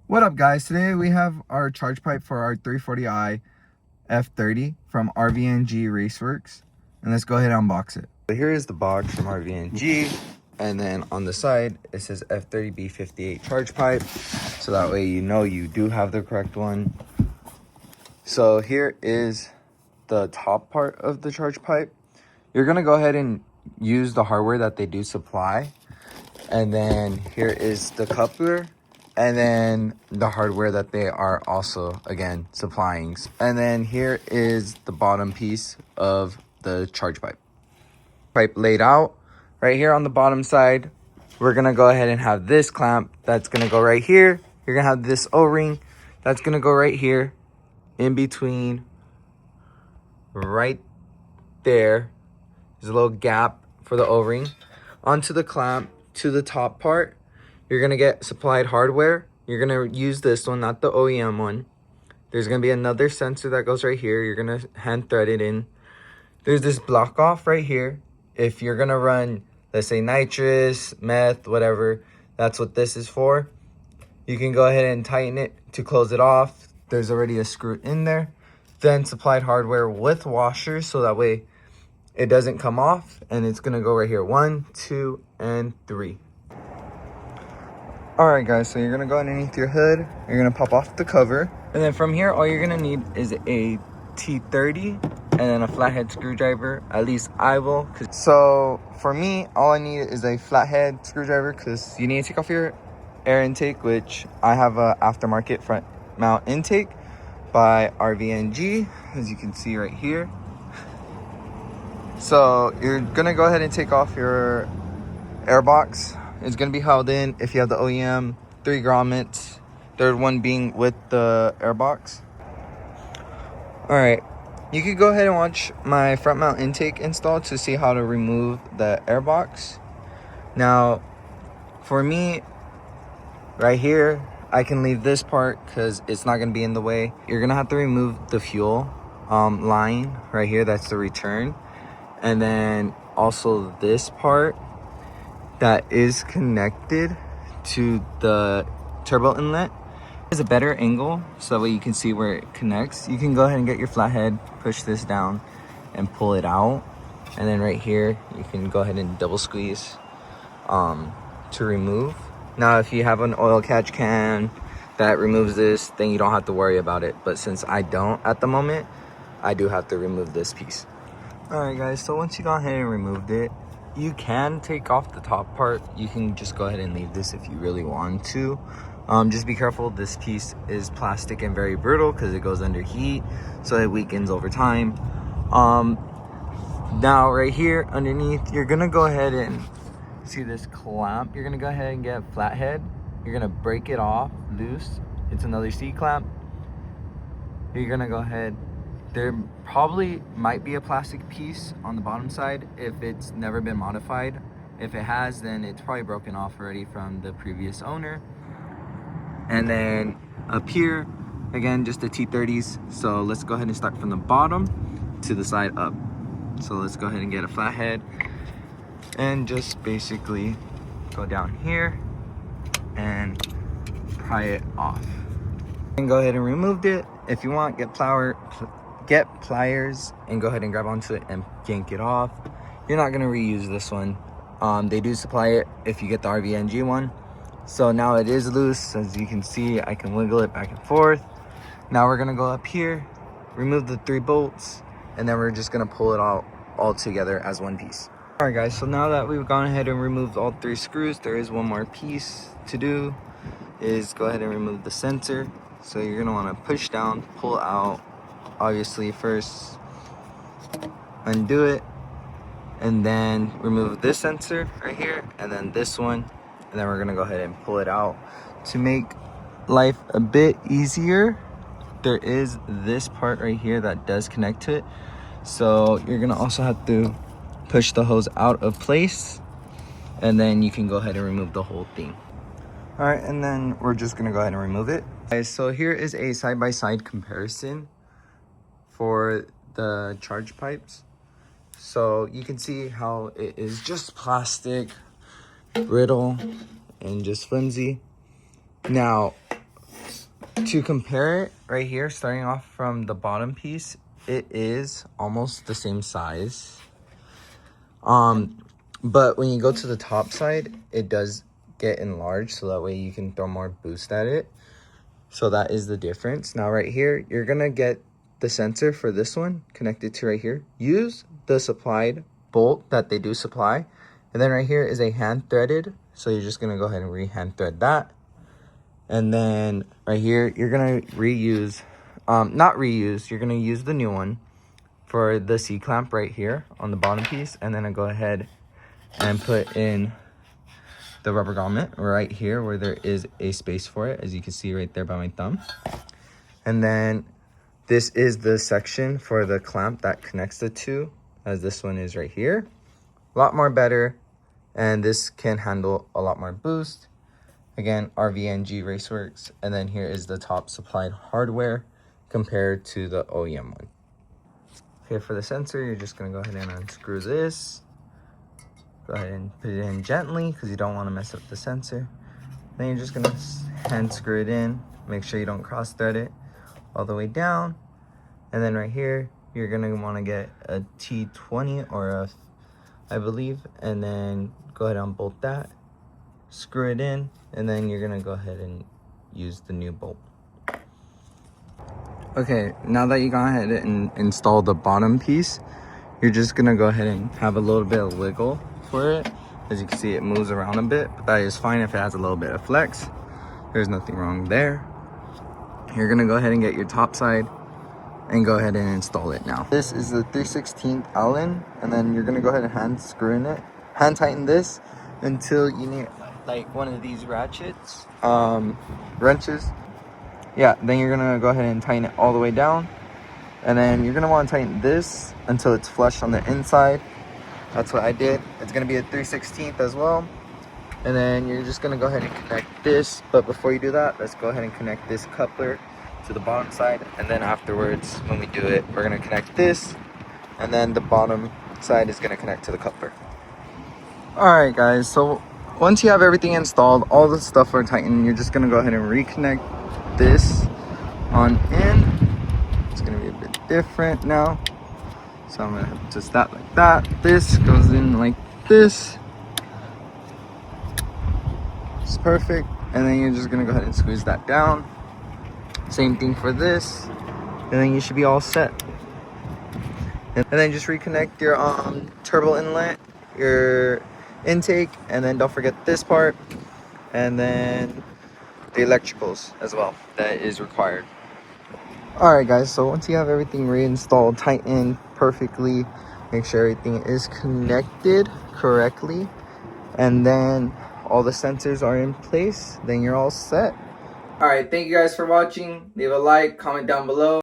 What up, guys? Today we have our charge pipe for our 340i f30 from RVNG Raceworks, and let's go ahead and unbox it. So here is the box from RVNG, and then on the side it says f30b58 charge pipe, so that way you know you do have the correct one. So here is the top part of the charge pipe. You're gonna go ahead and use the hardware that they do supply, and then here is the coupler, and then the hardware that they are also again supplying. And then here is the bottom piece of the charge pipe laid out right here on the bottom side. We're gonna go ahead and have this clamp that's gonna go right here. You're gonna have this O-ring that's gonna go right here in between. Right there is a little gap for the O-ring. Onto the clamp to the top part, you're gonna get supplied hardware. You're gonna use this one, not the OEM one. There's gonna be another sensor that goes right here. You're gonna hand thread it in. There's this block off right here. If you're gonna run, let's say nitrous, meth, whatever, that's what this is for. You can go ahead and tighten it to close it off. There's already a screw in there. Then supplied hardware with washers, so that way it doesn't come off, and it's gonna go right here. 1, 2, and 3. All right, guys, so you're gonna go underneath your hood. You're gonna pop off the cover, and then from here, all you're gonna need is a T30 and then a flathead screwdriver. At least I will. So for me, all I need is a flathead screwdriver because you need to take off your air intake, which I have a aftermarket front mount intake by RVNG, as you can see right here. So you're gonna go ahead and take off your air box. It's gonna be held in if you have the OEM 3 grommets, third one being with the air box. All right, you could go ahead and watch my front mount intake install to see how to remove the air box. Now, for me, right here, I can leave this part because it's not gonna be in the way. You're gonna have to remove the fuel line right here. That's the return. And then also this part that is connected to the turbo inlet. There's a better angle so that way you can see where it connects. You can go ahead and get your flathead, push this down and pull it out. And then right here, you can go ahead and double squeeze to remove. Now, if you have an oil catch can that removes this, then you don't have to worry about it. But since I don't at the moment, I do have to remove this piece. All right, guys, so once you go ahead and removed it, you can take off the top part. You can just go ahead and leave this if you really want to. Just be careful, this piece is plastic and very brittle because it goes under heat, so it weakens over time. Now right here underneath, you're gonna go ahead and see this clamp. You're gonna go ahead and get a flathead. You're gonna break it off loose. It's another C-clamp. You're gonna go ahead. There probably might be a plastic piece on the bottom side if it's never been modified. If it has, then it's probably broken off already from the previous owner. And then up here, again, just the T30s. So let's go ahead and start from the bottom to the side up. So let's go ahead and get a flathead and just basically go down here and pry it off. And go ahead and remove it. If you want, get pliers and go ahead and grab onto it and yank it off. You're not gonna reuse this one. They do supply it if you get the RVNG one. So now it is loose. As you can see, I can wiggle it back and forth. Now we're gonna go up here, remove the 3 bolts, and then we're just gonna pull it all together as one piece. All right, guys, so now that we've gone ahead and removed all 3 screws, there is one more piece to do, is go ahead and remove the sensor. So you're gonna wanna push down, pull out, obviously first undo it, and then remove this sensor right here, and then this one, and then we're gonna go ahead and pull it out. To make life a bit easier, there is this part right here that does connect to it. So you're gonna also have to push the hose out of place, and then you can go ahead and remove the whole thing. All right, and then we're just gonna go ahead and remove it. Okay, so here is a side-by-side comparison for the charge pipes. So you can see how it is just plastic, brittle, and just flimsy. Now, To compare it right here, starting off from the bottom piece, it is almost the same size. But when you go to the top side, it does get enlarged, so that way you can throw more boost at it. So that is the difference. Now right here, you're gonna get the sensor for this one connected to right here. Use the supplied bolt that they do supply. And then right here is a hand threaded. So you're just gonna go ahead and hand thread that. And then right here, you're gonna reuse, not reuse, you're gonna use the new one for the C-clamp right here on the bottom piece. And then I go ahead and put in the rubber grommet right here where there is a space for it, as you can see right there by my thumb. And then this is the section for the clamp that connects the two, as this one is right here. A lot more better, and this can handle a lot more boost. Again, RVNG Raceworks. And then here is the top supplied hardware compared to the OEM one. Okay, for the sensor, you're just gonna go ahead and unscrew this. Go ahead and put it in gently because you don't want to mess up the sensor. Then you're just gonna hand screw it in. Make sure you don't cross thread it all the way down. And then right here, you're gonna want to get a T20 or a, I believe, and then go ahead and unbolt that. Screw it in, and then you're gonna go ahead and use the new bolt. Okay, now that you go ahead and install the bottom piece, you're just gonna go ahead and have a little bit of wiggle for it. As you can see, it moves around a bit, but that is fine if it has a little bit of flex. There's nothing wrong there. You're gonna go ahead and get your top side and go ahead and install it now. This is the 3/16 Allen, and then you're gonna go ahead and hand screw in it. Hand tighten this until you need like one of these ratchets, wrenches. Yeah, then you're gonna go ahead and tighten it all the way down. And then you're gonna want to tighten this until it's flush on the inside. That's what I did. It's gonna be a 3/16 as well. And then you're just gonna go ahead and connect this. But before you do that, let's go ahead and connect this coupler to the bottom side. And then afterwards, when we do it, we're gonna connect this. And then the bottom side is gonna connect to the coupler. All right, guys. So once you have everything installed, all the stuff are tightened, you're just gonna go ahead and reconnect this on in. It's gonna be a bit different now, so I'm gonna have just that like that. This goes in like this. It's perfect. And then you're just gonna go ahead and squeeze that down. Same thing for this, and then you should be all set. And then just reconnect your turbo inlet, your intake, and then don't forget this part, and then the electricals as well that is required. Alright guys, so once you have everything reinstalled, tightened perfectly, make sure everything is connected correctly, and then all the sensors are in place, then you're all set. Alright, thank you guys for watching. Leave a like, comment down below.